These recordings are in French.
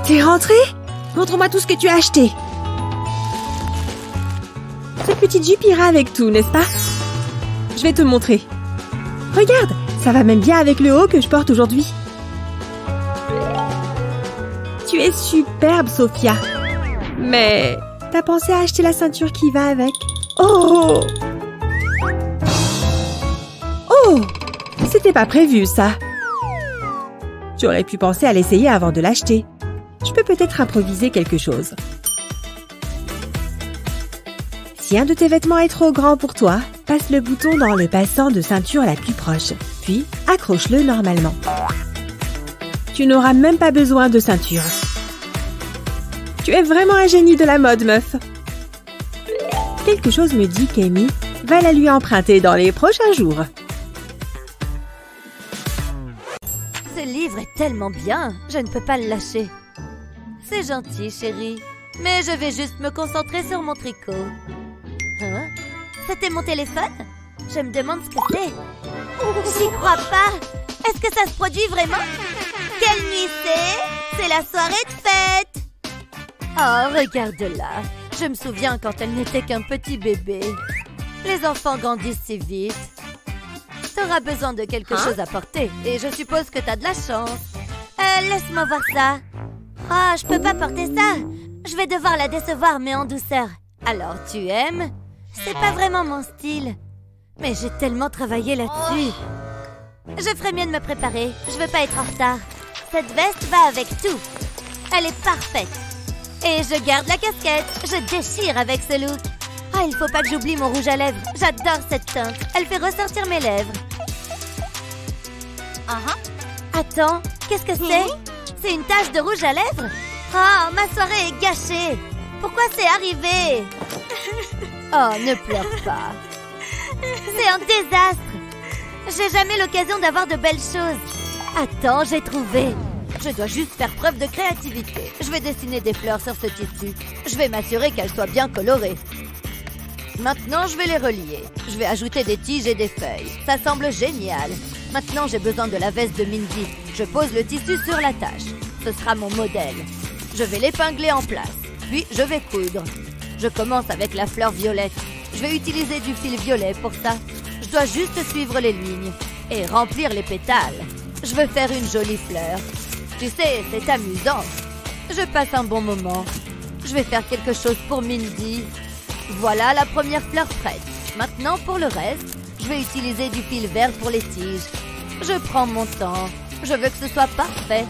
T'es rentrée? Montre-moi tout ce que tu as acheté. Cette petite jupe ira avec tout, n'est-ce pas? Je vais te montrer. Regarde, ça va même bien avec le haut que je porte aujourd'hui. Tu es superbe, Sophia. Mais t'as pensé à acheter la ceinture qui va avec? Oh! Oh! C'était pas prévu, ça. J'aurais pu penser à l'essayer avant de l'acheter. Je peux peut-être improviser quelque chose. Si un de tes vêtements est trop grand pour toi, passe le bouton dans le passant de ceinture la plus proche, puis accroche-le normalement. Tu n'auras même pas besoin de ceinture. Tu es vraiment un génie de la mode, meuf. Quelque chose me dit qu'Amy va la lui emprunter dans les prochains jours. Ce livre est tellement bien, je ne peux pas le lâcher. C'est gentil, chérie, mais je vais juste me concentrer sur mon tricot. Hein? C'était mon téléphone? Je me demande ce que c'est. J'y crois pas. Est-ce que ça se produit vraiment? Quelle nuit c'est? C'est la soirée de fête. Oh, regarde-la. Je me souviens quand elle n'était qu'un petit bébé. Les enfants grandissent si vite. T'auras besoin de quelque chose à porter et je suppose que t'as de la chance. Laisse-moi voir ça. Oh, je peux pas porter ça. Je vais devoir la décevoir, mais en douceur. Alors, tu aimes? C'est pas vraiment mon style. Mais j'ai tellement travaillé là-dessus. Je ferais mieux de me préparer. Je veux pas être en retard. Cette veste va avec tout. Elle est parfaite. Et je garde la casquette. Je déchire avec ce look. Ah, il faut pas que j'oublie mon rouge à lèvres. J'adore cette teinte. Elle fait ressortir mes lèvres. Attends, qu'est-ce que c'est? C'est une tache de rouge à lèvres? Oh, ma soirée est gâchée. Pourquoi c'est arrivé? Oh, ne pleure pas. C'est un désastre. J'ai jamais l'occasion d'avoir de belles choses. Attends, j'ai trouvé. Je dois juste faire preuve de créativité. Je vais dessiner des fleurs sur ce tissu. Je vais m'assurer qu'elles soient bien colorées. Maintenant, je vais les relier. Je vais ajouter des tiges et des feuilles. Ça semble génial. Maintenant, j'ai besoin de la veste de Mindy. Je pose le tissu sur la tâche. Ce sera mon modèle. Je vais l'épingler en place. Puis, je vais coudre. Je commence avec la fleur violette. Je vais utiliser du fil violet pour ça. Je dois juste suivre les lignes et remplir les pétales. Je veux faire une jolie fleur. Tu sais, c'est amusant. Je passe un bon moment. Je vais faire quelque chose pour Mindy. Voilà la première fleur prête. Maintenant, pour le reste, je vais utiliser du fil vert pour les tiges. Je prends mon temps. Je veux que ce soit parfait.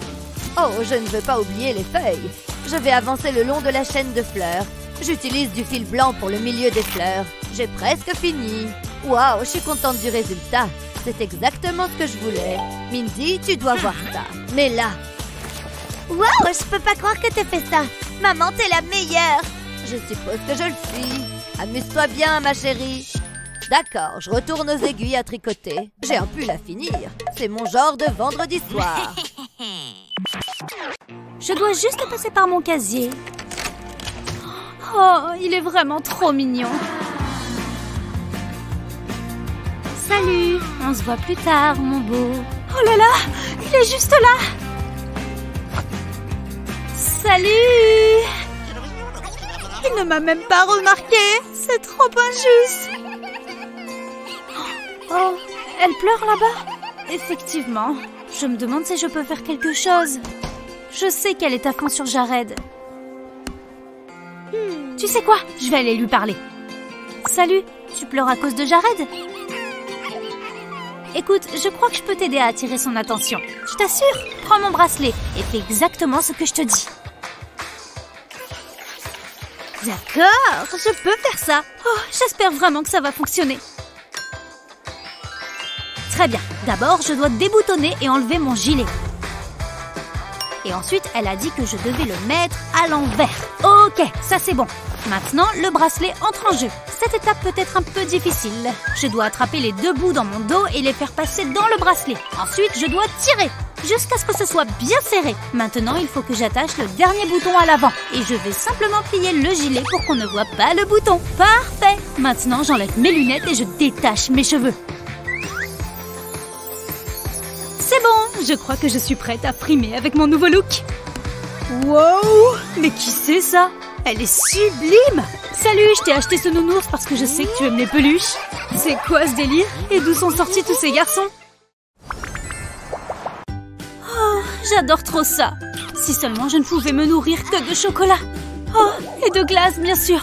Oh, je ne veux pas oublier les feuilles. Je vais avancer le long de la chaîne de fleurs. J'utilise du fil blanc pour le milieu des fleurs. J'ai presque fini. Waouh, je suis contente du résultat. C'est exactement ce que je voulais. Mindy, tu dois voir ça. Mais là... Waouh, je peux pas croire que t'aies fait ça. Maman, t'es la meilleure. Je suppose que je le suis. Amuse-toi bien, ma chérie. D'accord, je retourne aux aiguilles à tricoter. J'ai un pull à finir. C'est mon genre de vendredi soir. Je dois juste passer par mon casier. Oh, il est vraiment trop mignon. Salut, on se voit plus tard, mon beau. Oh là là, il est juste là. Salut. Il ne m'a même pas remarqué. C'est trop injuste. Oh, elle pleure là-bas? Effectivement. Je me demande si je peux faire quelque chose. Je sais qu'elle est à fond sur Jared. Tu sais quoi? Je vais aller lui parler. Salut, tu pleures à cause de Jared? Écoute, je crois que je peux t'aider à attirer son attention. Je t'assure, prends mon bracelet et fais exactement ce que je te dis. D'accord, je peux faire ça. Oh, j'espère vraiment que ça va fonctionner. Très bien. D'abord, je dois déboutonner et enlever mon gilet. Et ensuite, elle a dit que je devais le mettre à l'envers. Ok, ça c'est bon. Maintenant, le bracelet entre en jeu. Cette étape peut être un peu difficile. Je dois attraper les deux bouts dans mon dos et les faire passer dans le bracelet. Ensuite, je dois tirer jusqu'à ce que ce soit bien serré. Maintenant, il faut que j'attache le dernier bouton à l'avant. Et je vais simplement plier le gilet pour qu'on ne voit pas le bouton. Parfait! Maintenant, j'enlève mes lunettes et je détache mes cheveux. C'est bon, je crois que je suis prête à frimer avec mon nouveau look. Wow! Mais qui c'est ça? Elle est sublime! Salut, je t'ai acheté ce nounours parce que je sais que tu aimes les peluches. C'est quoi ce délire? Et d'où sont sortis tous ces garçons? Oh, j'adore trop ça! Si seulement je ne pouvais me nourrir que de chocolat! Oh, et de glace, bien sûr!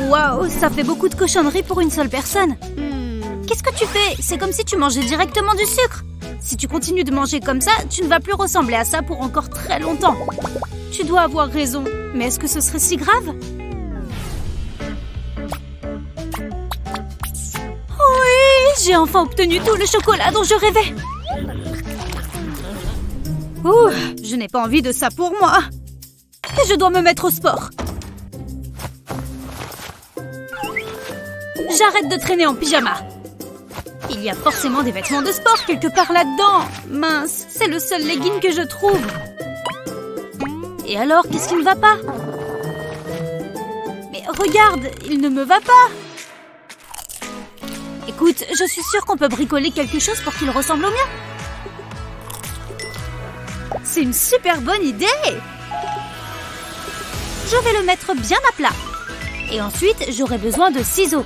Waouh, ça fait beaucoup de cochonneries pour une seule personne! Qu'est-ce que tu fais? C'est comme si tu mangeais directement du sucre! Si tu continues de manger comme ça, tu ne vas plus ressembler à ça pour encore très longtemps. Tu dois avoir raison. Mais est-ce que ce serait si grave? Oui, j'ai enfin obtenu tout le chocolat dont je rêvais. Ouh, je n'ai pas envie de ça pour moi. Et je dois me mettre au sport. J'arrête de traîner en pyjama. Il y a forcément des vêtements de sport quelque part là-dedans. Mince, c'est le seul legging que je trouve. Et alors, qu'est-ce qui ne va pas? Mais regarde, il ne me va pas. Écoute, je suis sûre qu'on peut bricoler quelque chose pour qu'il ressemble au mien. C'est une super bonne idée. Je vais le mettre bien à plat. Et ensuite, j'aurai besoin de ciseaux.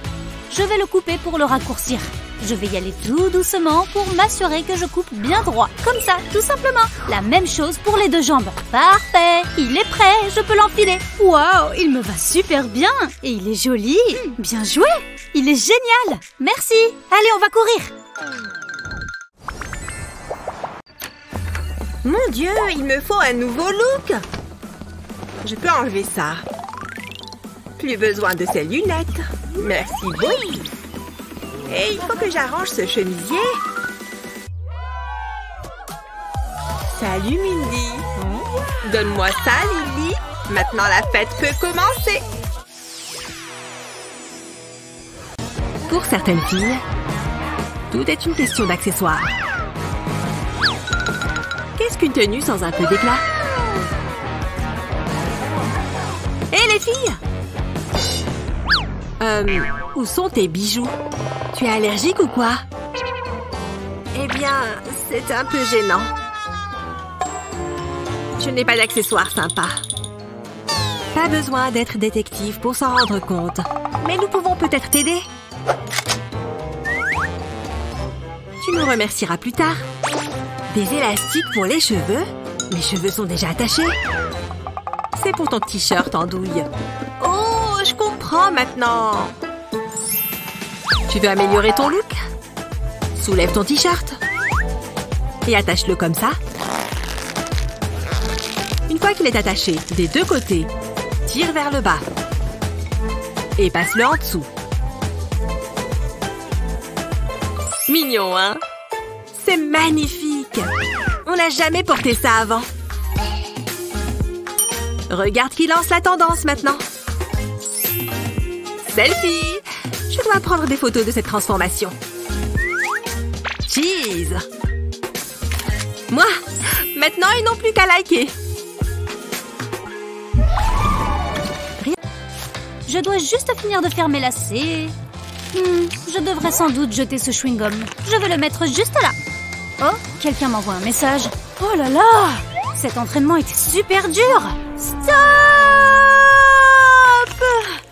Je vais le couper pour le raccourcir. Je vais y aller tout doucement pour m'assurer que je coupe bien droit. Comme ça, tout simplement. La même chose pour les deux jambes. Parfait, il est prêt, je peux l'enfiler. Waouh, il me va super bien. Et il est joli. Bien joué. Il est génial. Merci. Allez, on va courir. Mon Dieu, il me faut un nouveau look. Je peux enlever ça. Plus besoin de ces lunettes. Merci beaucoup. Et il faut que j'arrange ce chemisier. Salut Mindy. Donne-moi ça, Lily. Maintenant la fête peut commencer. Pour certaines filles, tout est une question d'accessoires. Qu'est-ce qu'une tenue sans un peu d'éclat? Hé les filles! Où sont tes bijoux? Tu es allergique ou quoi? Eh bien, c'est un peu gênant. Je n'ai pas d'accessoires sympas. Pas besoin d'être détective pour s'en rendre compte. Mais nous pouvons peut-être t'aider. Tu nous remercieras plus tard. Des élastiques pour les cheveux? Mes cheveux sont déjà attachés. C'est pour ton t-shirt en douille. Oh, je comprends maintenant. Tu veux améliorer ton look? Soulève ton t-shirt. Et attache-le comme ça. Une fois qu'il est attaché des deux côtés, tire vers le bas. Et passe-le en dessous. Mignon, hein? C'est magnifique! On n'a jamais porté ça avant. Regarde qui lance la tendance maintenant. Selfie! Je dois prendre des photos de cette transformation. Cheese! Moi! Maintenant, ils n'ont plus qu'à liker. Je dois juste finir de faire mes lacets. Je devrais sans doute jeter ce chewing-gum. Je vais le mettre juste là. Oh, quelqu'un m'envoie un message. Oh là là! Cet entraînement était super dur! Stop!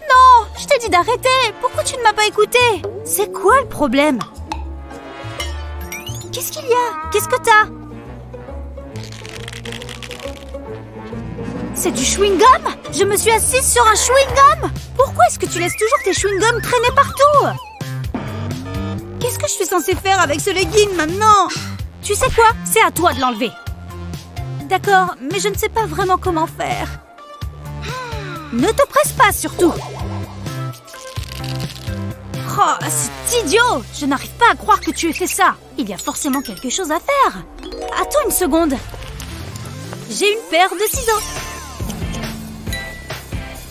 Non! Je t'ai dit d'arrêter! Pourquoi tu ne m'as pas écouté? C'est quoi le problème? Qu'est-ce qu'il y a? Qu'est-ce que t'as? C'est du chewing-gum? Je me suis assise sur un chewing-gum? Pourquoi est-ce que tu laisses toujours tes chewing-gums traîner partout? Qu'est-ce que je suis censée faire avec ce legging maintenant? Tu sais quoi? C'est à toi de l'enlever. D'accord, mais je ne sais pas vraiment comment faire. Ne te presse pas, surtout. Oh, c'est idiot! Je n'arrive pas à croire que tu aies fait ça. Il y a forcément quelque chose à faire. Attends une seconde. J'ai une paire de ciseaux.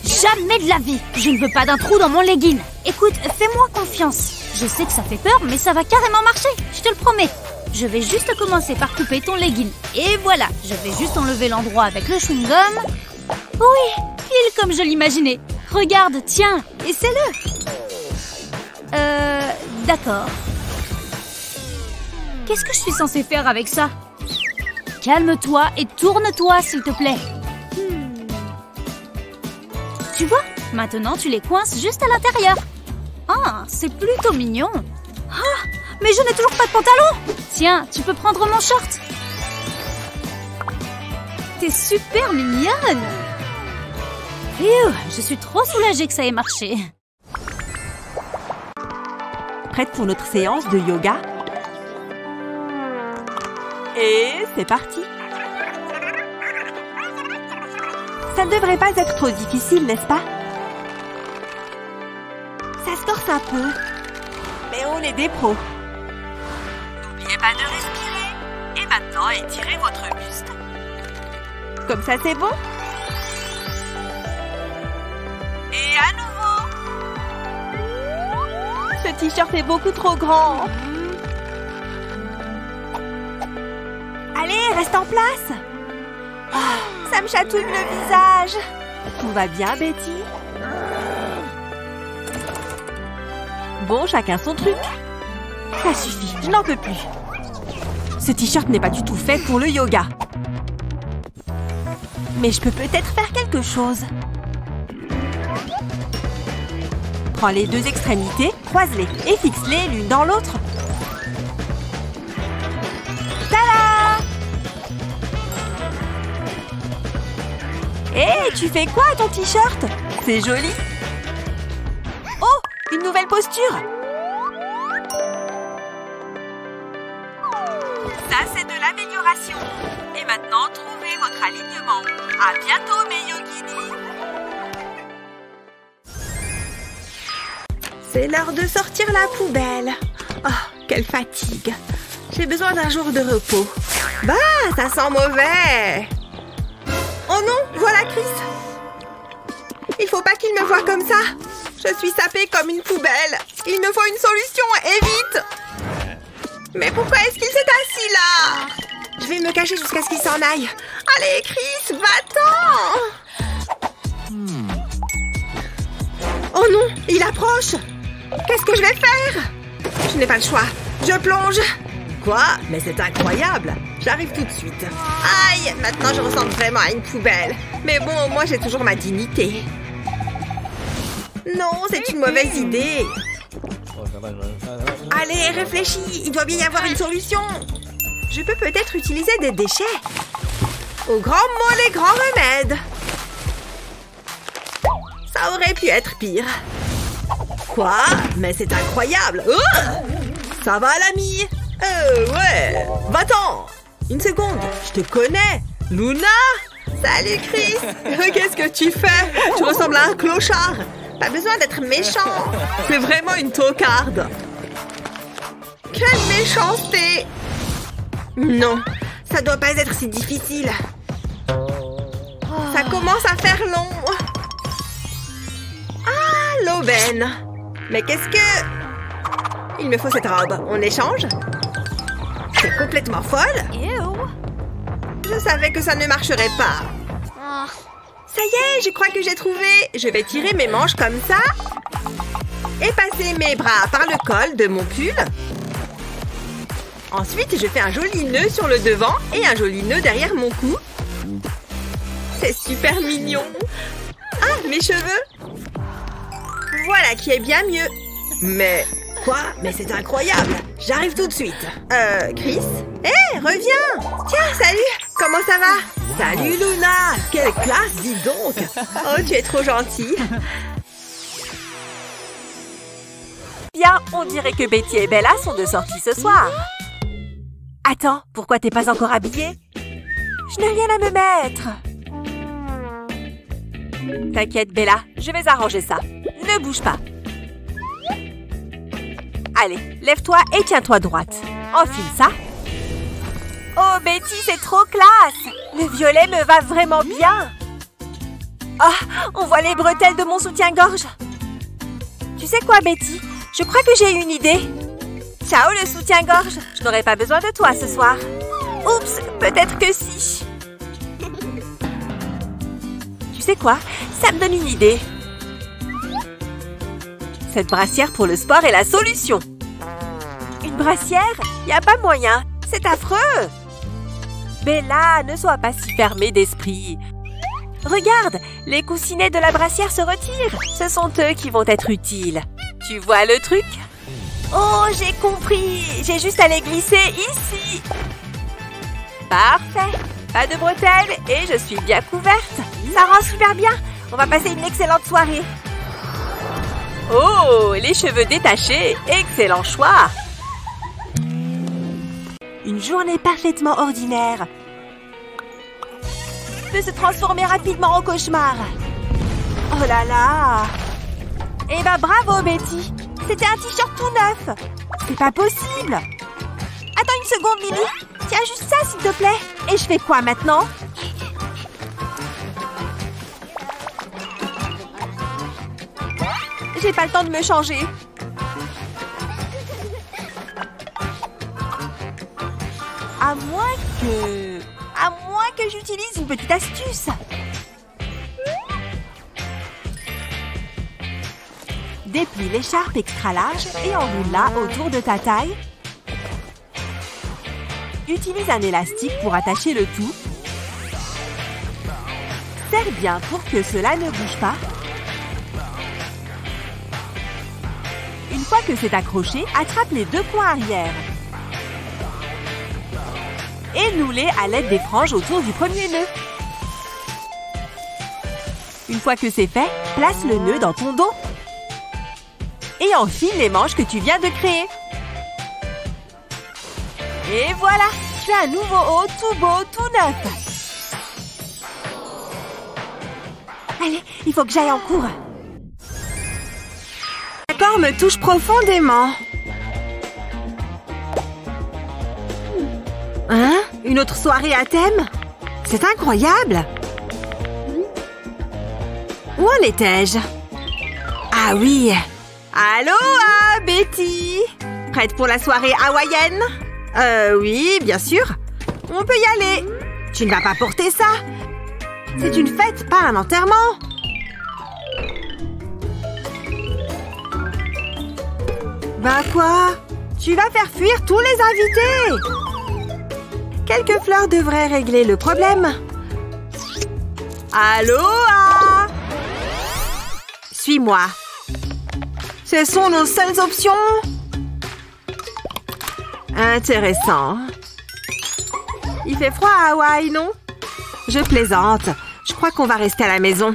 Jamais de la vie. Je ne veux pas d'un trou dans mon legging. Écoute, fais-moi confiance. Je sais que ça fait peur, mais ça va carrément marcher. Je te le promets. Je vais juste commencer par couper ton legging. Et voilà, je vais juste enlever l'endroit avec le chewing-gum. Oui, pile comme je l'imaginais. Regarde, tiens, essaie-le. D'accord. Qu'est-ce que je suis censée faire avec ça? Calme-toi et tourne-toi, s'il te plaît. Tu vois, maintenant tu les coinces juste à l'intérieur. Ah, c'est plutôt mignon. Ah, mais je n'ai toujours pas de pantalon. Tiens, tu peux prendre mon short. T'es super mignonne. Phew, je suis trop soulagée que ça ait marché. Prête pour notre séance de yoga? Et c'est parti! Ça ne devrait pas être trop difficile, n'est-ce pas? Ça se force un peu. Mais on est des pros. N'oubliez pas de respirer. Et maintenant, étirez votre buste. Comme ça, c'est bon? Et à nouveau. Ce t-shirt est beaucoup trop grand. Allez, reste en place. Oh, ça me chatouille le visage. Tout va bien, Betty? Bon, chacun son truc. Ça suffit, je n'en peux plus. Ce t-shirt n'est pas du tout fait pour le yoga. Mais je peux peut-être faire quelque chose. Prends les deux extrémités, croise-les et fixe-les l'une dans l'autre. Tada! Hé, tu fais quoi à ton t-shirt? C'est joli. Oh, une nouvelle posture. Ça, c'est de l'amélioration. Et maintenant, trouvez votre alignement. À bientôt, mes yoginis. C'est l'heure de sortir la poubelle. Oh, quelle fatigue. J'ai besoin d'un jour de repos. Bah, ça sent mauvais. Oh non, voilà Chris. Il faut pas qu'il me voie comme ça. Je suis sapée comme une poubelle. Il me faut une solution, et vite. Mais pourquoi est-ce qu'il s'est assis là? Je vais me cacher jusqu'à ce qu'il s'en aille. Allez, Chris, va-t'en. Oh non, il approche. Qu'est-ce que je vais faire? Je n'ai pas le choix. Je plonge. Quoi? Mais c'est incroyable. J'arrive tout de suite. Aïe, maintenant je ressemble vraiment à une poubelle. Mais bon, au moins j'ai toujours ma dignité. Non, c'est une mauvaise idée. Allez, réfléchis. Il doit bien y avoir une solution. Je peux peut-être utiliser des déchets. Au grand mot, les grands remèdes. Ça aurait pu être pire. Quoi? Mais c'est incroyable. Ça va, l'ami? Ouais. Va-t'en. Une seconde. Je te connais. Luna? Salut, Chris. Qu'est-ce que tu fais? Tu ressembles à un clochard. Pas besoin d'être méchant. C'est vraiment une tocarde. Quelle méchanceté. Non, ça doit pas être si difficile. Ça commence à faire long. Ah, l'aubaine. Mais qu'est-ce que... Il me faut cette robe. On échange? C'est complètement folle. Je savais que ça ne marcherait pas. Ça y est, je crois que j'ai trouvé. Je vais tirer mes manches comme ça. Et passer mes bras par le col de mon pull. Ensuite, je fais un joli nœud sur le devant et un joli nœud derrière mon cou. C'est super mignon. Ah, mes cheveux. Voilà qui est bien mieux. Mais... Quoi? Mais c'est incroyable. J'arrive tout de suite. Chris? Hé, reviens. Tiens, salut. Comment ça va? Salut, Luna. Quelle classe, dis donc. Oh, tu es trop gentille. Bien, on dirait que Betty et Bella sont de sortie ce soir. Attends, pourquoi t'es pas encore habillée? Je n'ai rien à me mettre. T'inquiète, Bella, je vais arranger ça. Ne bouge pas. Allez, lève-toi et tiens-toi droite. Enfile ça. Oh, Betty, c'est trop classe. Le violet me va vraiment bien. Ah, on voit les bretelles de mon soutien-gorge. Tu sais quoi, Betty? Je crois que j'ai une idée. Ciao, le soutien-gorge. Je n'aurai pas besoin de toi ce soir. Oups, peut-être que si. Tu sais quoi? Ça me donne une idée. Cette brassière pour le sport est la solution. Une brassière? Y a pas moyen. C'est affreux. Bella, ne sois pas si fermée d'esprit. Regarde, les coussinets de la brassière se retirent. Ce sont eux qui vont être utiles. Tu vois le truc? Oh, j'ai compris. J'ai juste à les glisser ici. Parfait. Pas de bretelles et je suis bien couverte. Ça rend super bien. On va passer une excellente soirée. Oh, les cheveux détachés. Excellent choix. Une journée parfaitement ordinaire peut se transformer rapidement en cauchemar. Oh là là! Eh ben bravo Betty! C'était un t-shirt tout neuf! C'est pas possible! Attends une seconde Lily! Tiens juste ça s'il te plaît! Et je fais quoi maintenant? J'ai pas le temps de me changer. À moins que j'utilise une petite astuce. Déplie l'écharpe extra large et enroule-la autour de ta taille. Utilise un élastique pour attacher le tout. Serre bien pour que cela ne bouge pas. Une fois que c'est accroché, attrape les deux coins arrière. Et noue-les à l'aide des franges autour du premier nœud. Une fois que c'est fait, place le nœud dans ton dos. Et enfile les manches que tu viens de créer. Et voilà, tu as un nouveau haut tout beau, tout neuf. Allez, il faut que j'aille en cours. L'accord me touche profondément. Hein? Une autre soirée à thème? C'est incroyable! Où en étais-je? Ah oui! Aloha, Betty! Prête pour la soirée hawaïenne? Oui, bien sûr. On peut y aller. Tu ne vas pas porter ça? C'est une fête, pas un enterrement. Ben quoi? Tu vas faire fuir tous les invités! Quelques fleurs devraient régler le problème. Aloha! Suis-moi. Ce sont nos seules options. Intéressant. Il fait froid à Hawaï, non? Je plaisante. Je crois qu'on va rester à la maison.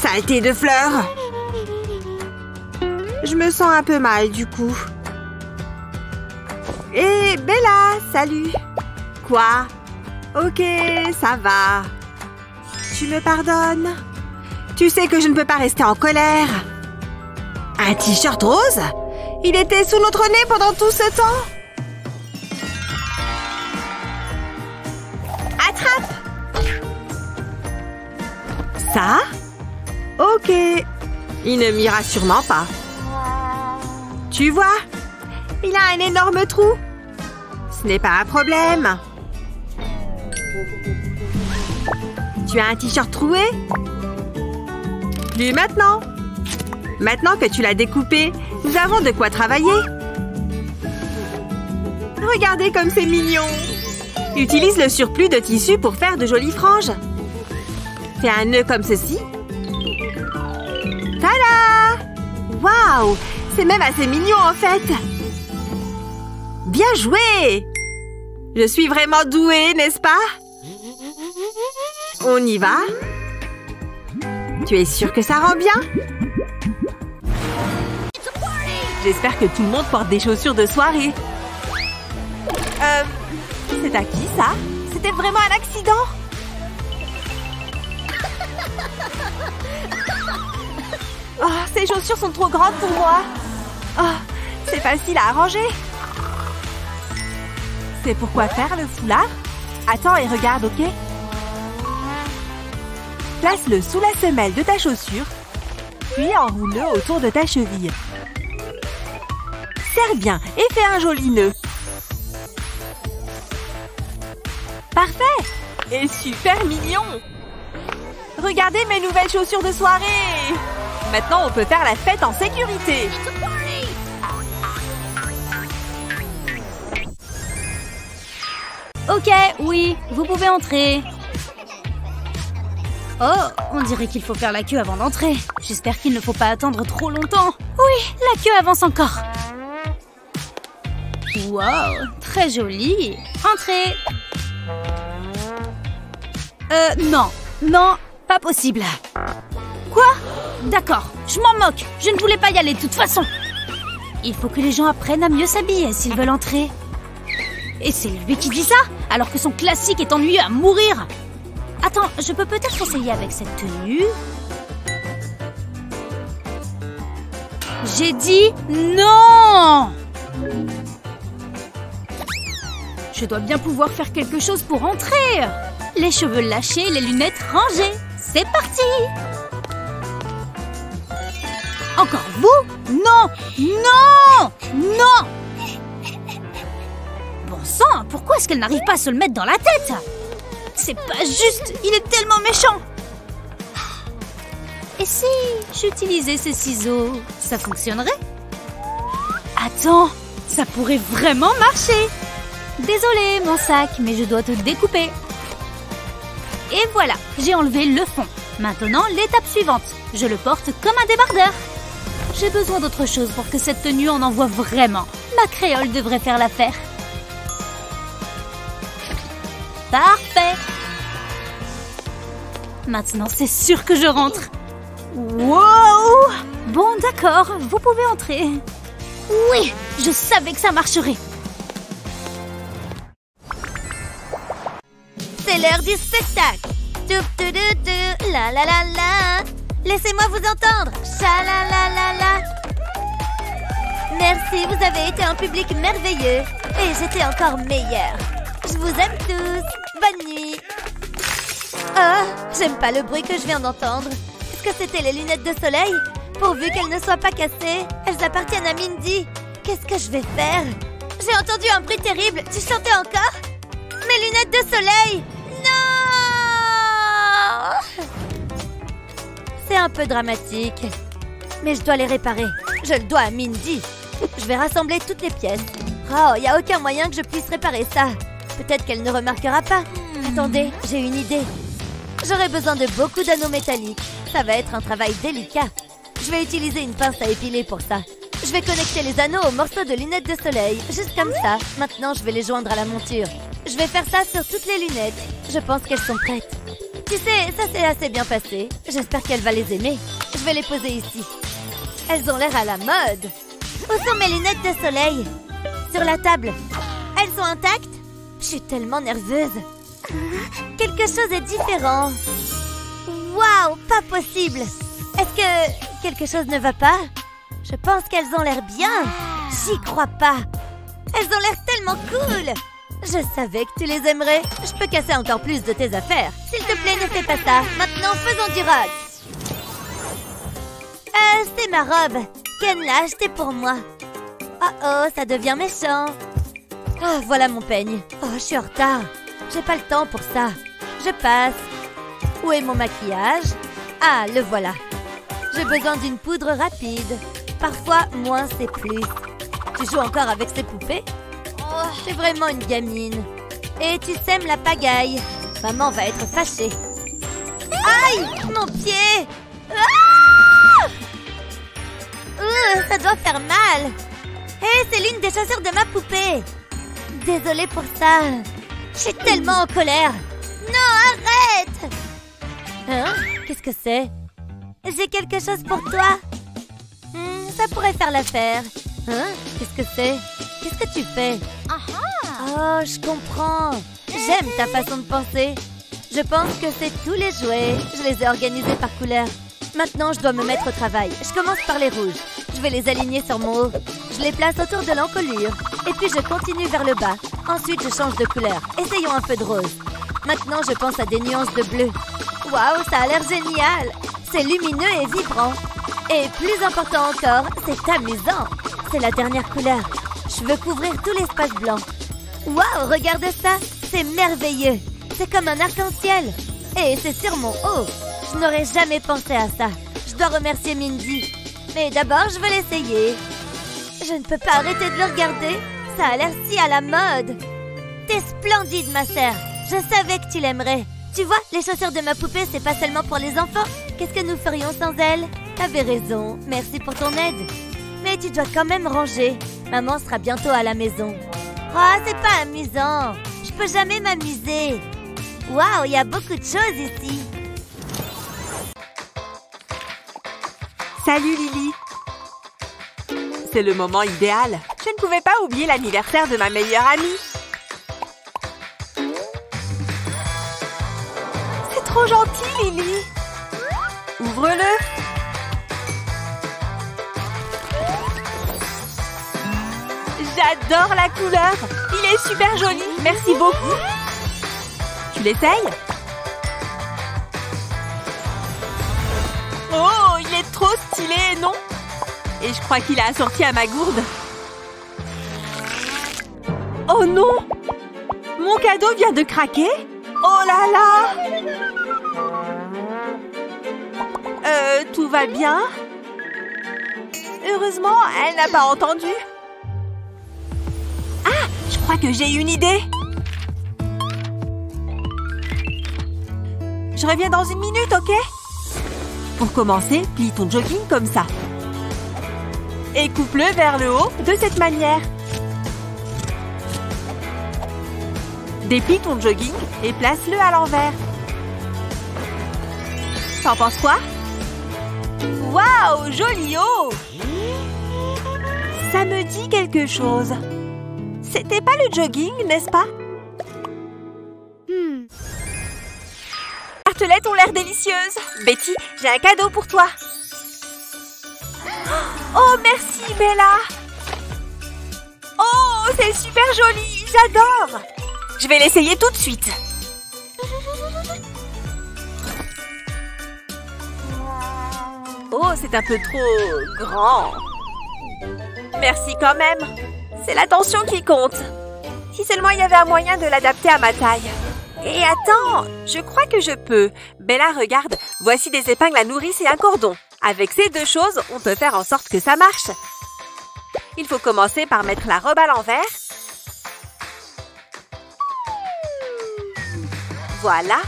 Saleté de fleurs. Je me sens un peu mal, du coup. Hé, Bella, salut. Quoi? Ok, ça va. Tu me pardonnes? Tu sais que je ne peux pas rester en colère. Un t-shirt rose? Il était sous notre nez pendant tout ce temps. Attrape! Ça? Ok. Il ne m'ira sûrement pas. Tu vois? Il a un énorme trou. Ce n'est pas un problème. Tu as un t-shirt troué? Plus maintenant. Maintenant que tu l'as découpé, nous avons de quoi travailler. Regardez comme c'est mignon. Utilise le surplus de tissu pour faire de jolies franges. Fais un nœud comme ceci. Tada! Waouh! C'est même assez mignon en fait. Bien joué! Je suis vraiment douée, n'est-ce pas? On y va? Tu es sûre que ça rend bien? J'espère que tout le monde porte des chaussures de soirée. C'est à qui ça? C'était vraiment un accident? Oh, ces chaussures sont trop grandes pour moi. Oh, c'est facile à arranger. C'est pourquoi faire le foulard? Attends et regarde, ok? Place-le sous la semelle de ta chaussure, puis enroule-le autour de ta cheville. Serre bien et fais un joli nœud. Parfait! Et super mignon! Regardez mes nouvelles chaussures de soirée! Maintenant, on peut faire la fête en sécurité! Ok, oui, vous pouvez entrer. Oh, on dirait qu'il faut faire la queue avant d'entrer. J'espère qu'il ne faut pas attendre trop longtemps. Oui, la queue avance encore. Wow, très joli. Entrez. Non, non, pas possible. Quoi? D'accord, je m'en moque. Je ne voulais pas y aller de toute façon. Il faut que les gens apprennent à mieux s'habiller s'ils veulent entrer. Et c'est lui qui dit ça, alors que son classique est ennuyeux à mourir. Attends, je peux peut-être essayer avec cette tenue. J'ai dit non! Je dois bien pouvoir faire quelque chose pour entrer. Les cheveux lâchés, les lunettes rangées. C'est parti! Encore vous? Non! Non! Non! Bon sang, pourquoi est-ce qu'elle n'arrive pas à se le mettre dans la tête? C'est pas juste, il est tellement méchant. Et si j'utilisais ces ciseaux, ça fonctionnerait? Attends, ça pourrait vraiment marcher. Désolée, mon sac, mais je dois te découper. Et voilà, j'ai enlevé le fond. Maintenant, l'étape suivante. Je le porte comme un débardeur. J'ai besoin d'autre chose pour que cette tenue en envoie vraiment. Ma créole devrait faire l'affaire. Parfait. Maintenant, c'est sûr que je rentre. Wow! Bon, d'accord, vous pouvez entrer. Oui, je savais que ça marcherait. C'est l'heure du spectacle. La la la la. Laissez-moi vous entendre. Cha la la la la. Merci, vous avez été un public merveilleux. Et j'étais encore meilleure. Je vous aime tous. Bonne nuit. Oh, j'aime pas le bruit que je viens d'entendre. Est-ce que c'était les lunettes de soleil? Pourvu qu'elles ne soient pas cassées, elles appartiennent à Mindy. Qu'est-ce que je vais faire? J'ai entendu un bruit terrible. Tu chantais encore? Mes lunettes de soleil! Non! C'est un peu dramatique. Mais je dois les réparer. Je le dois à Mindy. Je vais rassembler toutes les pièces. Oh, il n'y a aucun moyen que je puisse réparer ça. Peut-être qu'elle ne remarquera pas. Attendez, j'ai une idée. J'aurai besoin de beaucoup d'anneaux métalliques. Ça va être un travail délicat. Je vais utiliser une pince à épiler pour ça. Je vais connecter les anneaux aux morceaux de lunettes de soleil, juste comme ça. Maintenant, je vais les joindre à la monture. Je vais faire ça sur toutes les lunettes. Je pense qu'elles sont prêtes. Tu sais, ça s'est assez bien passé. J'espère qu'elle va les aimer. Je vais les poser ici. Elles ont l'air à la mode. Où sont mes lunettes de soleil? Sur la table. Elles sont intactes? Je suis tellement nerveuse. Quelque chose est différent. Waouh, pas possible. Est-ce que quelque chose ne va pas? Je pense qu'elles ont l'air bien. J'y crois pas. Elles ont l'air tellement cool. Je savais que tu les aimerais. Je peux casser encore plus de tes affaires. S'il te plaît, ne fais pas ça. Maintenant, faisons du rock. C'est ma robe. Ken l'a achetée pour moi. Oh, ça devient méchant. Oh, voilà mon peigne. Oh, je suis en retard. J'ai pas le temps pour ça. Je passe. Où est mon maquillage? Ah, le voilà. J'ai besoin d'une poudre rapide. Parfois, moins c'est plus. Tu joues encore avec ces poupées? Oh, t'es vraiment une gamine. Et tu sèmes la pagaille. Maman va être fâchée. Aïe! Mon pied! Ah! Ça doit faire mal. Hé, c'est l'une des chaussures de ma poupée. Désolée pour ça. Je suis tellement en colère. Non, arrête! Hein? Qu'est-ce que c'est? J'ai quelque chose pour toi. Ça pourrait faire l'affaire. Hein? Qu'est-ce que c'est? Qu'est-ce que tu fais? Oh, je comprends. J'aime ta façon de penser. Je pense que c'est tous les jouets. Je les ai organisés par couleur. Maintenant, je dois me mettre au travail. Je commence par les rouges. Je vais les aligner sur mon haut. Je les place autour de l'encolure. Et puis, je continue vers le bas. Ensuite, je change de couleur. Essayons un peu de rose. Maintenant, je pense à des nuances de bleu. Waouh, ça a l'air génial. C'est lumineux et vibrant. Et plus important encore, c'est amusant. C'est la dernière couleur. Je veux couvrir tout l'espace blanc. Waouh, regarde ça. C'est merveilleux. C'est comme un arc-en-ciel. Et c'est sur mon haut. Je n'aurais jamais pensé à ça. Je dois remercier Mindy. Mais d'abord, je veux l'essayer. Je ne peux pas arrêter de le regarder. Ça a l'air si à la mode. T'es splendide, ma sœur. Je savais que tu l'aimerais. Tu vois, les chaussures de ma poupée, c'est pas seulement pour les enfants. Qu'est-ce que nous ferions sans elles? T'avais raison. Merci pour ton aide. Mais tu dois quand même ranger. Maman sera bientôt à la maison. Oh, c'est pas amusant. Je peux jamais m'amuser. Waouh, il y a beaucoup de choses ici. Salut Lily. C'est le moment idéal. Je ne pouvais pas oublier l'anniversaire de ma meilleure amie. C'est trop gentil, Lily. Ouvre-le. J'adore la couleur. Il est super joli. Merci beaucoup. Tu l'essayes? Oh, il est trop stylé, non? Et je crois qu'il a assorti à ma gourde. Oh non! Mon cadeau vient de craquer? Oh là là! Tout va bien? Heureusement, elle n'a pas entendu. Ah! Je crois que j'ai une idée. Je reviens dans une minute, ok? Pour commencer, plie ton jogging comme ça. Et coupe-le vers le haut de cette manière. Déplie ton jogging et place-le à l'envers. T'en penses quoi? Waouh, joli haut! Ça me dit quelque chose. C'était pas le jogging, n'est-ce pas? Tartelettes ont l'air délicieuses. Betty, j'ai un cadeau pour toi. Oh, merci, Bella. Oh, c'est super joli. J'adore. Je vais l'essayer tout de suite. Oh, c'est un peu trop grand. Merci quand même. C'est l'attention qui compte. Si seulement il y avait un moyen de l'adapter à ma taille. Et attends, je crois que je peux. Bella, regarde, voici des épingles à nourrice et un cordon. Avec ces deux choses, on peut faire en sorte que ça marche. Il faut commencer par mettre la robe à l'envers. Voilà.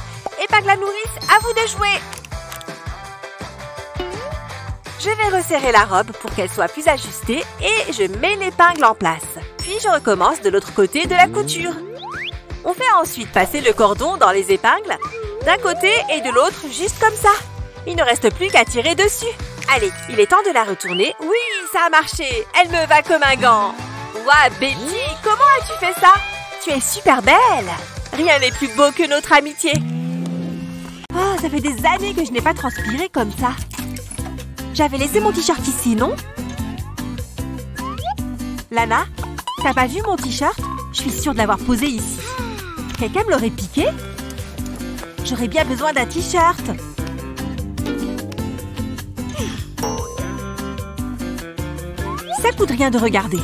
Épingle à nourrice, à vous de jouer. Je vais resserrer la robe pour qu'elle soit plus ajustée et je mets l'épingle en place. Puis je recommence de l'autre côté de la couture. On fait ensuite passer le cordon dans les épingles, d'un côté et de l'autre, juste comme ça. Il ne reste plus qu'à tirer dessus. Allez, il est temps de la retourner. Oui, ça a marché. Elle me va comme un gant. Waouh, Betty, comment as-tu fait ça? Tu es super belle. Rien n'est plus beau que notre amitié. Oh, ça fait des années que je n'ai pas transpiré comme ça. J'avais laissé mon t-shirt ici, non? Lana, t'as pas vu mon t-shirt? Je suis sûre de l'avoir posé ici. Quelqu'un me l'aurait piqué? J'aurais bien besoin d'un t-shirt. Ça coûte rien de regarder.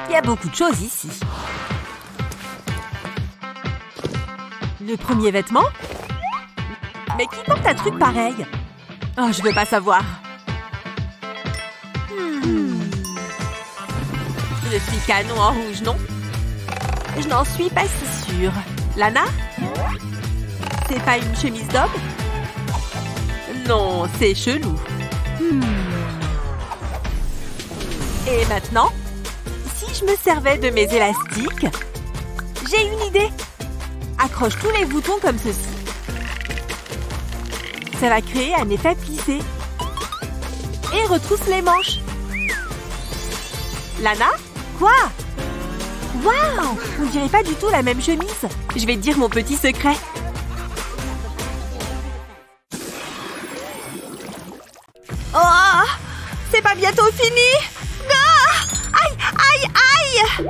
Il y a beaucoup de choses ici. Le premier vêtement? Mais qui porte un truc pareil? Oh, je veux pas savoir. Je suis canon en rouge, non? Je n'en suis pas si sûre. Lana? C'est pas une chemise d'homme? Non, c'est chelou. Et maintenant, si je me servais de mes élastiques, j'ai une idée. Accroche tous les boutons comme ceci. Ça va créer un effet plissé. Et retrousse les manches. Lana? Quoi? Waouh! On dirait pas du tout la même chemise. Je vais te dire mon petit secret. Oh! C'est pas bientôt fini? Ah! Aïe! Aïe! Aïe!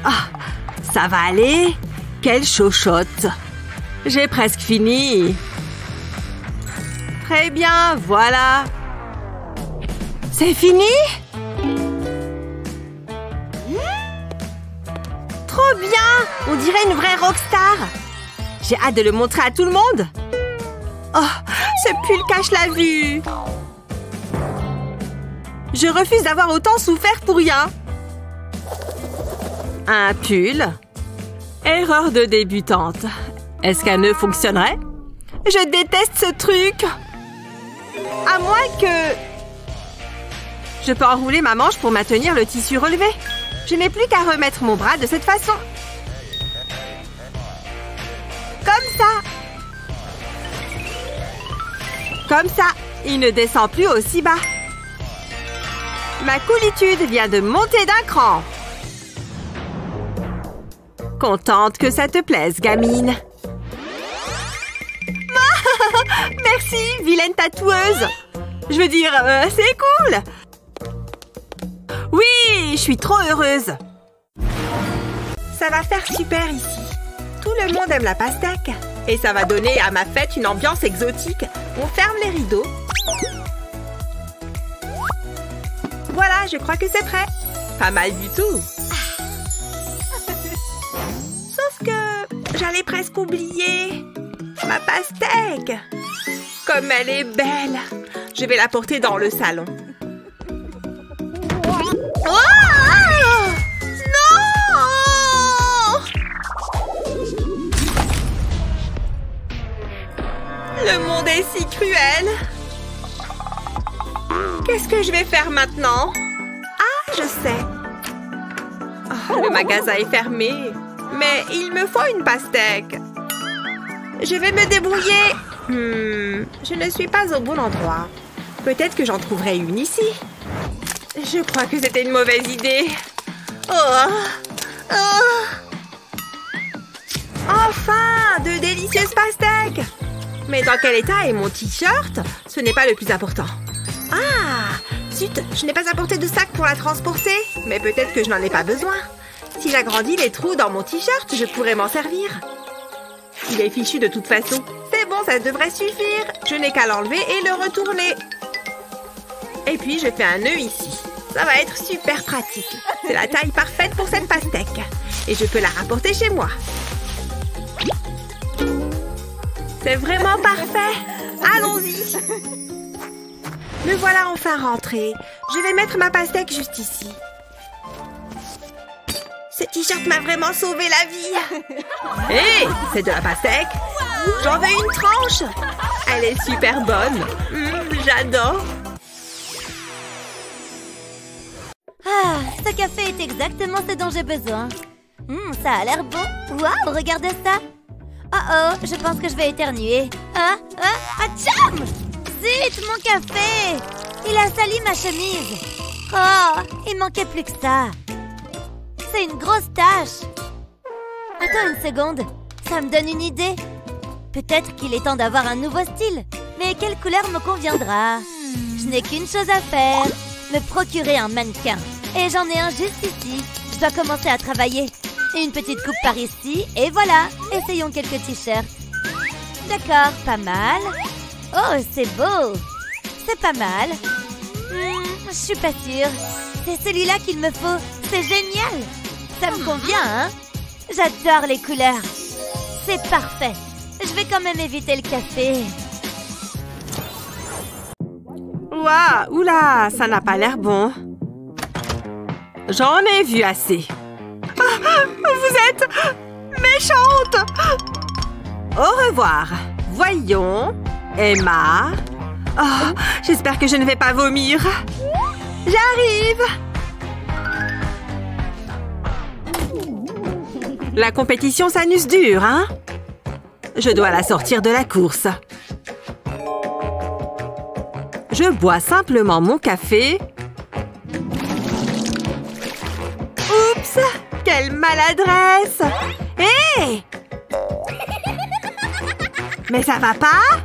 Ah! Ça va aller? Quelle chochotte! J'ai presque fini. Très bien, voilà. C'est fini? Trop bien! On dirait une vraie rockstar. J'ai hâte de le montrer à tout le monde. Oh, ce pull cache la vue. Je refuse d'avoir autant souffert pour rien. Un pull. Erreur de débutante. Est-ce qu'un nœud fonctionnerait? Je déteste ce truc. À moins que... Je peux enrouler ma manche pour maintenir le tissu relevé. Je n'ai plus qu'à remettre mon bras de cette façon. Comme ça. Comme ça. Il ne descend plus aussi bas. Ma coolitude vient de monter d'un cran. Contente que ça te plaise, gamine. Merci, vilaine tatoueuse. Je veux dire, c'est cool. Oui, je suis trop heureuse. Ça va faire super ici. Tout le monde aime la pastèque. Et ça va donner à ma fête une ambiance exotique. On ferme les rideaux. Voilà, je crois que c'est prêt. Pas mal du tout. Sauf que j'allais presque oublier ma pastèque. Comme elle est belle. Je vais la porter dans le salon. Oh! Non! Le monde est si cruel. Qu'est-ce que je vais faire maintenant? Ah, je sais. Oh, le magasin est fermé. Mais il me faut une pastèque. Je vais me débrouiller. Je ne suis pas au bon endroit. Peut-être que j'en trouverai une ici. Je crois que c'était une mauvaise idée. Enfin, de délicieuses pastèques. Mais dans quel état est mon t-shirt? Ce n'est pas le plus important. Ah, zut, je n'ai pas apporté de sac pour la transporter. Mais peut-être que je n'en ai pas besoin. Si j'agrandis les trous dans mon t-shirt, je pourrais m'en servir. Il est fichu de toute façon. C'est bon, ça devrait suffire. Je n'ai qu'à l'enlever et le retourner. Et puis, je fais un nœud ici. Ça va être super pratique. C'est la taille parfaite pour cette pastèque. Et je peux la rapporter chez moi. C'est vraiment parfait. Allons-y. Me voilà enfin rentrée. Je vais mettre ma pastèque juste ici. Ce t-shirt m'a vraiment sauvé la vie. Hé, c'est de la pastèque. J'en veux une tranche. Elle est super bonne. J'adore. Ah, ce café est exactement ce dont j'ai besoin. Ça a l'air bon. Waouh, regardez ça. Oh, je pense que je vais éternuer. Tcham! Zut, mon café! Il a sali ma chemise. Oh, il manquait plus que ça. C'est une grosse tache. Attends une seconde. Ça me donne une idée. Peut-être qu'il est temps d'avoir un nouveau style. Mais quelle couleur me conviendra? Je n'ai qu'une chose à faire. Me procurer un mannequin. Et j'en ai un juste ici. Je dois commencer à travailler. Une petite coupe par ici. Et voilà. Essayons quelques t-shirts. D'accord, pas mal. Oh, c'est beau. C'est pas mal. Je suis pas sûre. C'est celui-là qu'il me faut. C'est génial. Ça me convient, hein? J'adore les couleurs. C'est parfait. Je vais quand même éviter le café. Ouah, oula, ça n'a pas l'air bon. J'en ai vu assez. Ah, vous êtes méchante. Au revoir. Voyons. Emma. Oh, j'espère que je ne vais pas vomir. J'arrive. La compétition s'annonce dure, hein? Je dois la sortir de la course. Je bois simplement mon café. Oups! Quelle maladresse! Hé! Mais ça va pas?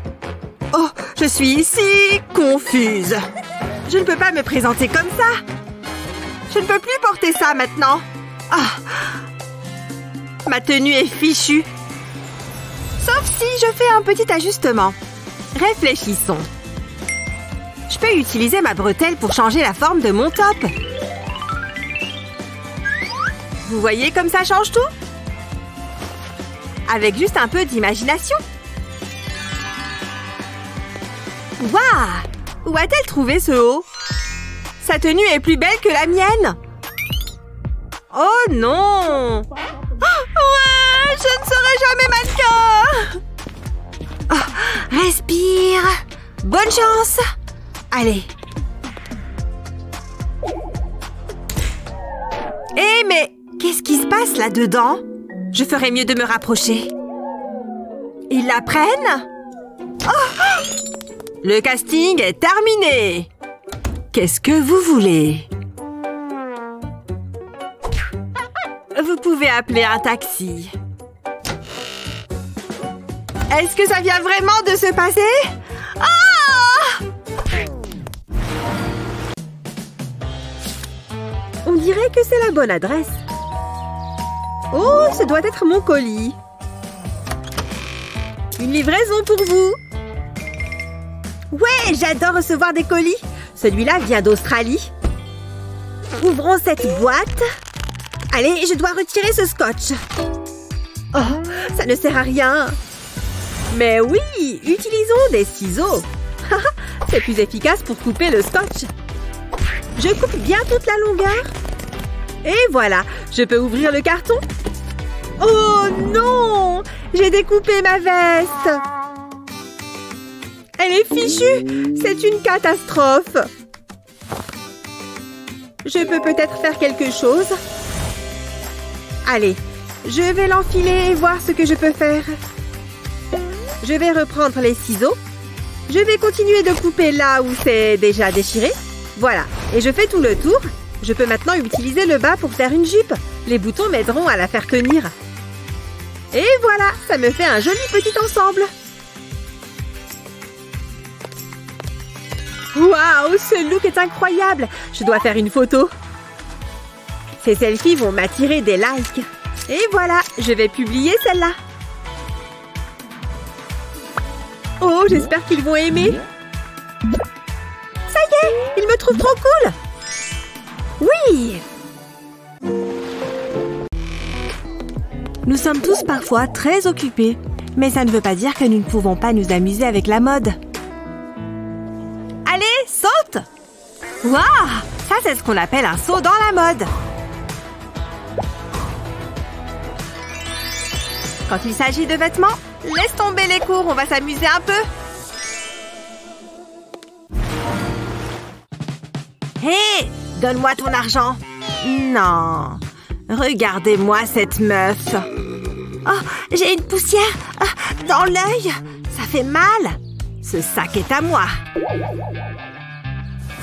Oh, je suis si confuse. Je ne peux pas me présenter comme ça. Je ne peux plus porter ça maintenant. Ah! Ma tenue est fichue. Sauf si je fais un petit ajustement. Réfléchissons. Je peux utiliser ma bretelle pour changer la forme de mon top. Vous voyez comme ça change tout? Avec juste un peu d'imagination. Waouh! Où a-t-elle trouvé ce haut? Sa tenue est plus belle que la mienne. Oh non! Ouais, je ne serai jamais mannequin! Oh, respire! Bonne chance! Allez! Hé, mais qu'est-ce qui se passe là-dedans? Je ferais mieux de me rapprocher. Ils la prennent? Oh! Le casting est terminé! Qu'est-ce que vous voulez? Vous pouvez appeler un taxi. Est-ce que ça vient vraiment de se passer? Ah! On dirait que c'est la bonne adresse. Oh, ce doit être mon colis. Une livraison pour vous. Ouais, j'adore recevoir des colis. Celui-là vient d'Australie. Ouvrons cette boîte. Allez, je dois retirer ce scotch. Oh, ça ne sert à rien. Mais oui, utilisons des ciseaux. C'est plus efficace pour couper le scotch. Je coupe bien toute la longueur. Et voilà, je peux ouvrir le carton. Oh non! J'ai découpé ma veste. Elle est fichue. C'est une catastrophe. Je peux peut-être faire quelque chose. Allez, je vais l'enfiler et voir ce que je peux faire. Je vais reprendre les ciseaux. Je vais continuer de couper là où c'est déjà déchiré. Voilà, et je fais tout le tour. Je peux maintenant utiliser le bas pour faire une jupe. Les boutons m'aideront à la faire tenir. Et voilà, ça me fait un joli petit ensemble. Waouh, ce look est incroyable. Je dois faire une photo. Ces selfies vont m'attirer des likes. Et voilà, je vais publier celle-là. Oh, j'espère qu'ils vont aimer. Ça y est, ils me trouvent trop cool. Oui! Nous sommes tous parfois très occupés. Mais ça ne veut pas dire que nous ne pouvons pas nous amuser avec la mode. Allez, saute! Waouh! Ça, c'est ce qu'on appelle un saut dans la mode. Quand il s'agit de vêtements, laisse tomber les cours, on va s'amuser un peu. Hé! Donne-moi ton argent. Non. Regardez-moi cette meuf. Oh, j'ai une poussière dans l'œil. Ça fait mal. Ce sac est à moi.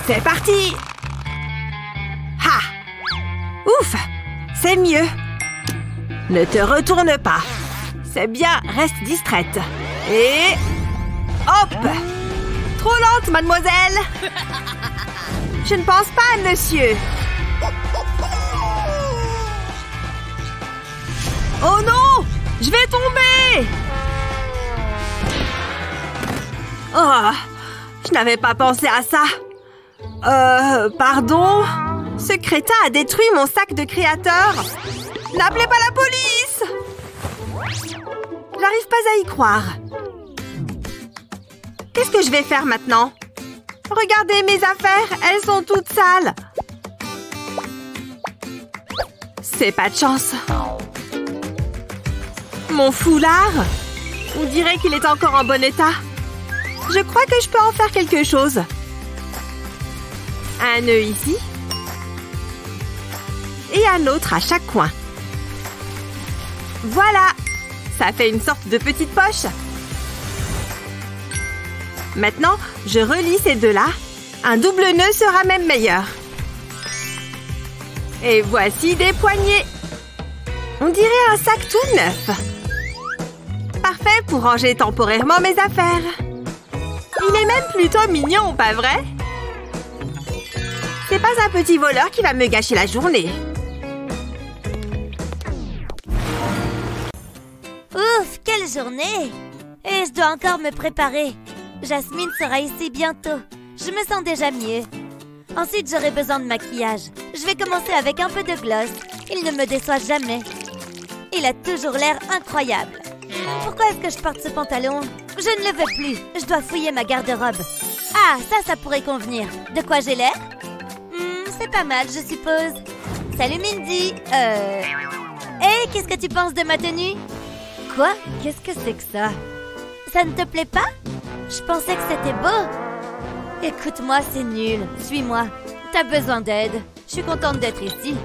C'est parti. Ha! Ouf! C'est mieux. Ne te retourne pas. C'est bien, reste distraite. Et... hop! Trop lente, mademoiselle. Je ne pense pas, monsieur. Oh non! Je vais tomber! Oh! Je n'avais pas pensé à ça. Pardon? Ce crétin a détruit mon sac de créateur. N'appelez pas la police! J'arrive pas à y croire. Qu'est-ce que je vais faire maintenant? Regardez mes affaires, elles sont toutes sales. C'est pas de chance. Mon foulard? On dirait qu'il est encore en bon état. Je crois que je peux en faire quelque chose. Un nœud ici. Et un autre à chaque coin. Voilà! Ça fait une sorte de petite poche. Maintenant, je relie ces deux-là. Un double nœud sera même meilleur. Et voici des poignets. On dirait un sac tout neuf. Parfait pour ranger temporairement mes affaires. Il est même plutôt mignon, pas vrai? C'est pas un petit voleur qui va me gâcher la journée. Ouf, quelle journée! Et je dois encore me préparer. Jasmine sera ici bientôt. Je me sens déjà mieux. Ensuite, j'aurai besoin de maquillage. Je vais commencer avec un peu de gloss. Il ne me déçoit jamais. Il a toujours l'air incroyable. Pourquoi est-ce que je porte ce pantalon? Je ne le veux plus. Je dois fouiller ma garde-robe. Ah, ça pourrait convenir. De quoi j'ai l'air? C'est pas mal, je suppose. Salut Mindy. Hey, qu'est-ce que tu penses de ma tenue? Quoi? Qu'est-ce que c'est que ça? Ça ne te plaît pas? Je pensais que c'était beau. Écoute-moi, c'est nul. Suis-moi. T'as besoin d'aide. Je suis contente d'être ici.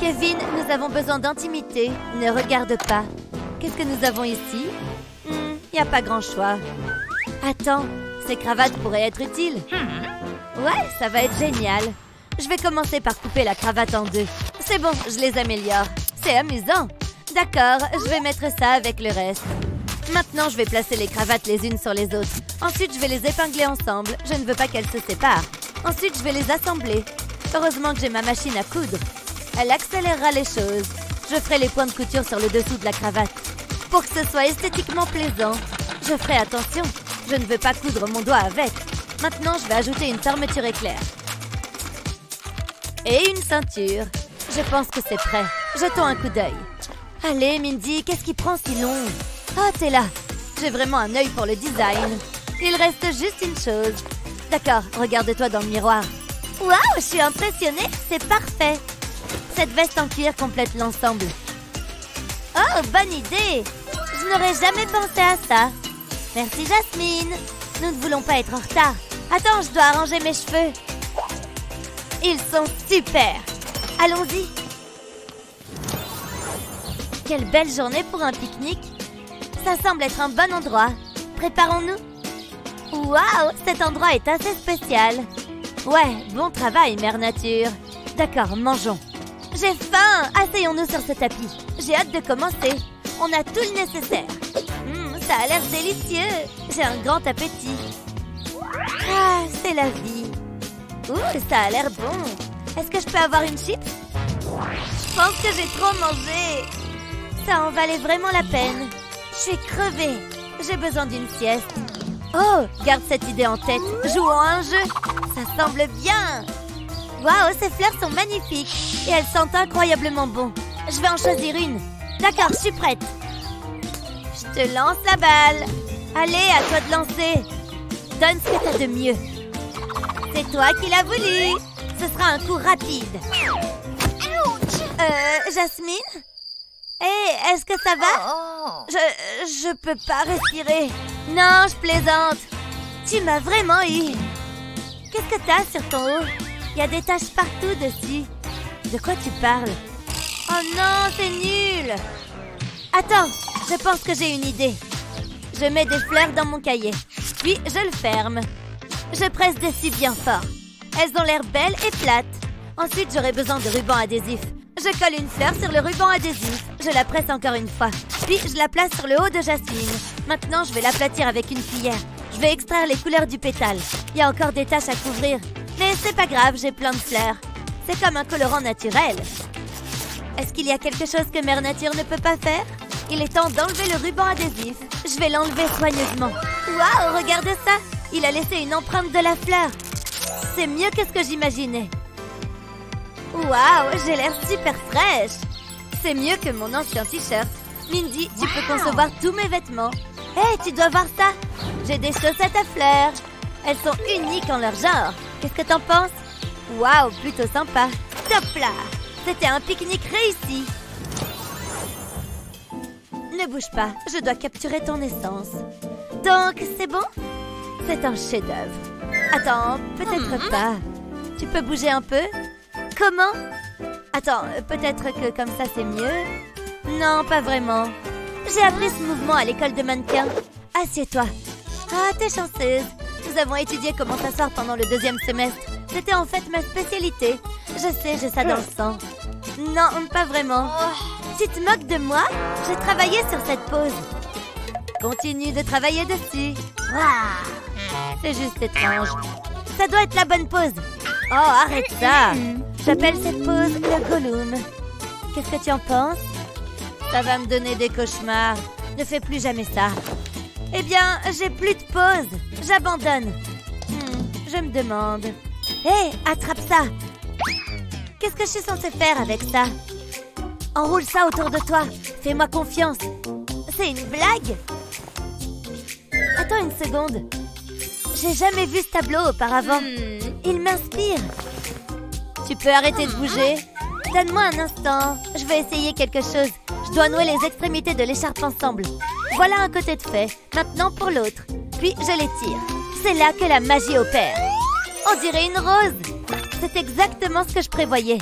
Kevin, nous avons besoin d'intimité. Ne regarde pas. Qu'est-ce que nous avons ici? Y a pas grand choix. Attends, ces cravates pourraient être utiles. Ouais, ça va être génial. Je vais commencer par couper la cravate en deux. C'est bon, je les améliore. C'est amusant. D'accord, je vais mettre ça avec le reste. Maintenant, je vais placer les cravates les unes sur les autres. Ensuite, je vais les épingler ensemble. Je ne veux pas qu'elles se séparent. Ensuite, je vais les assembler. Heureusement que j'ai ma machine à coudre. Elle accélérera les choses. Je ferai les points de couture sur le dessous de la cravate. Pour que ce soit esthétiquement plaisant, je ferai attention. Je ne veux pas coudre mon doigt avec. Maintenant, je vais ajouter une fermeture éclair. Et une ceinture. Je pense que c'est prêt. Jetons un coup d'œil. Allez, Mindy, qu'est-ce qui prend si long? Oh, t'es là. J'ai vraiment un œil pour le design. Il reste juste une chose. D'accord, regarde-toi dans le miroir. Waouh, je suis impressionnée. C'est parfait. Cette veste en cuir complète l'ensemble. Oh, bonne idée. Je n'aurais jamais pensé à ça. Merci, Jasmine. Nous ne voulons pas être en retard. Attends, je dois arranger mes cheveux. Ils sont super. Allons-y. Quelle belle journée pour un pique-nique. Ça semble être un bon endroit. Préparons-nous. Waouh, cet endroit est assez spécial. Ouais, bon travail, Mère Nature. D'accord, mangeons. J'ai faim. Asseyons-nous sur ce tapis. J'ai hâte de commencer. On a tout le nécessaire. Ça a l'air délicieux. J'ai un grand appétit. Ah, c'est la vie. Ouh, ça a l'air bon. Est-ce que je peux avoir une chips? Je pense que j'ai trop mangé. Ça en valait vraiment la peine. Je suis crevée. J'ai besoin d'une sieste. Oh, garde cette idée en tête. Jouons à un jeu. Ça semble bien. Waouh, ces fleurs sont magnifiques. Et elles sentent incroyablement bon. Je vais en choisir une. D'accord, je suis prête. Je te lance la balle. Allez, à toi de lancer. Donne ce que t'as de mieux. C'est toi qui l'as voulu. Ce sera un coup rapide. Jasmine? Hé, est-ce que ça va? Je peux pas respirer. Non, je plaisante. Tu m'as vraiment eu. Qu'est-ce que t'as sur ton haut? Il y a des taches partout dessus. De quoi tu parles? Oh non, c'est nul. Attends, je pense que j'ai une idée. Je mets des fleurs dans mon cahier. Puis je le ferme. Je presse dessus bien fort. Elles ont l'air belles et plates. Ensuite, j'aurai besoin de ruban adhésif. Je colle une fleur sur le ruban adhésif. Je la presse encore une fois. Puis, je la place sur le haut de Jasmine. Maintenant, je vais l'aplatir avec une cuillère. Je vais extraire les couleurs du pétale. Il y a encore des taches à couvrir. Mais c'est pas grave, j'ai plein de fleurs. C'est comme un colorant naturel. Est-ce qu'il y a quelque chose que Mère Nature ne peut pas faire? Il est temps d'enlever le ruban adhésif. Je vais l'enlever soigneusement. Waouh, regardez ça! Il a laissé une empreinte de la fleur. C'est mieux que ce que j'imaginais. Waouh, j'ai l'air super fraîche. C'est mieux que mon ancien t-shirt. Mindy, tu peux concevoir tous mes vêtements. Hé, tu dois voir ça. J'ai des chaussettes à fleurs. Elles sont uniques en leur genre. Qu'est-ce que t'en penses? Waouh, plutôt sympa. Top là! C'était un pique-nique réussi. Ne bouge pas, je dois capturer ton essence. Donc, c'est bon? C'est un chef-d'œuvre. Attends, peut-être pas. Tu peux bouger un peu? Comment? Attends, peut-être que comme ça c'est mieux? Non, pas vraiment. J'ai appris ce mouvement à l'école de mannequins. Assieds-toi. Ah, t'es chanceuse. Nous avons étudié comment s'asseoir pendant le 2e semestre. C'était en fait ma spécialité. Je sais, j'ai ça dans le sang. Non, pas vraiment. Tu te moques de moi? J'ai travaillé sur cette pose. Continue de travailler dessus. Waouh! C'est juste étrange. Ça doit être la bonne pose. Oh, arrête ça. J'appelle cette pose le Gollum. Qu'est-ce que tu en penses? Ça va me donner des cauchemars. Ne fais plus jamais ça. Eh bien, j'ai plus de pause. J'abandonne. Je me demande. Hé, attrape ça. Qu'est-ce que je suis censée faire avec ça? Enroule ça autour de toi. Fais-moi confiance. C'est une blague? Attends une seconde. J'ai jamais vu ce tableau auparavant. Il m'inspire. Tu peux arrêter de bouger? Donne-moi un instant. Je vais essayer quelque chose. Je dois nouer les extrémités de l'écharpe ensemble. Voilà un côté de fait. Maintenant pour l'autre. Puis je l'étire. C'est là que la magie opère. On dirait une rose. C'est exactement ce que je prévoyais.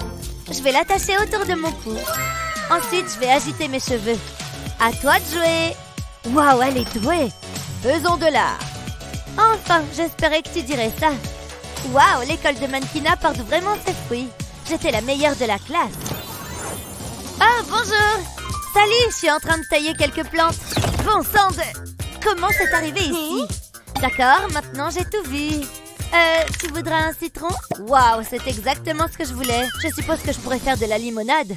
Je vais l'attacher autour de mon cou. Ensuite, je vais agiter mes cheveux. À toi de jouer. Waouh, elle est douée. Faisons de l'art. Enfin, j'espérais que tu dirais ça. Waouh, l'école de mannequinat porte vraiment ses fruits. J'étais la meilleure de la classe. Ah, bonjour. Salut, je suis en train de tailler quelques plantes. Bon sang de... Comment c'est arrivé ici? D'accord, maintenant j'ai tout vu. Tu voudrais un citron? Waouh, c'est exactement ce que je voulais. Je suppose que je pourrais faire de la limonade.